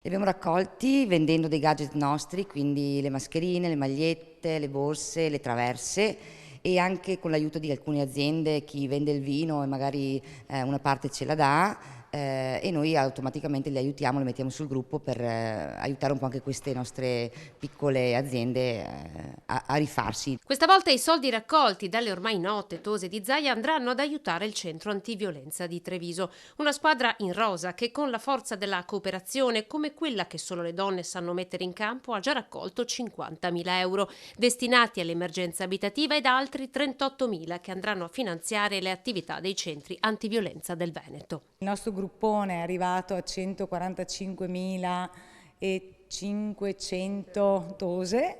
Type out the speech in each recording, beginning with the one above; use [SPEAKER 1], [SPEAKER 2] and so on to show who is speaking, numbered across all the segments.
[SPEAKER 1] Li abbiamo raccolti vendendo dei gadget nostri, quindi le mascherine, le magliette, le borse, le traverse e anche con l'aiuto di alcune aziende, chi vende il vino e magari una parte ce la dà e noi automaticamente li aiutiamo, li mettiamo sul gruppo per aiutare un po' anche queste nostre piccole aziende a rifarsi.
[SPEAKER 2] Questa volta i soldi raccolti dalle ormai note tose di Zaia andranno ad aiutare il centro antiviolenza di Treviso, una squadra in rosa che con la forza della cooperazione, come quella che solo le donne sanno mettere in campo, ha già raccolto 50.000 euro destinati all'emergenza abitativa ed altri 38.000 che andranno a finanziare le attività dei centri antiviolenza del Veneto.
[SPEAKER 3] Il nostro gruppone è arrivato a 145.500 tose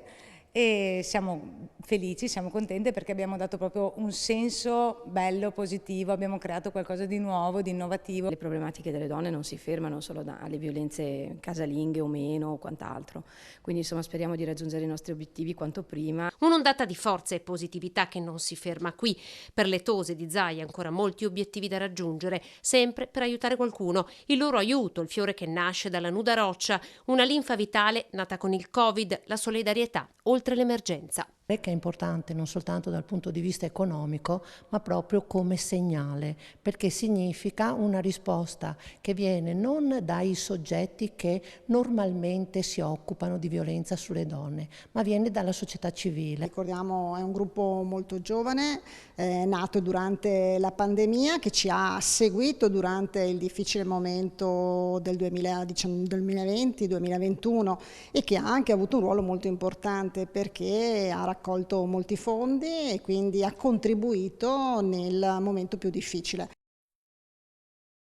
[SPEAKER 3] e siamo felici, siamo contenti perché abbiamo dato proprio un senso bello, positivo, abbiamo creato qualcosa di nuovo, di innovativo.
[SPEAKER 4] Le problematiche delle donne non si fermano solo alle violenze casalinghe o meno o quant'altro, quindi insomma speriamo di raggiungere i nostri obiettivi quanto prima.
[SPEAKER 2] Un'ondata di forza e positività che non si ferma qui. Per le tose di Zaia ancora molti obiettivi da raggiungere, sempre per aiutare qualcuno. Il loro aiuto, il fiore che nasce dalla nuda roccia, una linfa vitale nata con il Covid, la solidarietà oltre l'emergenza.
[SPEAKER 5] Che è importante non soltanto dal punto di vista economico, ma proprio come segnale, perché significa una risposta che viene non dai soggetti che normalmente si occupano di violenza sulle donne, ma viene dalla società civile.
[SPEAKER 6] Ricordiamo, è un gruppo molto giovane, nato durante la pandemia, che ci ha seguito durante il difficile momento del 2020-2021 e che ha anche avuto un ruolo molto importante perché ha raccolto molti fondi e quindi ha contribuito nel momento più difficile.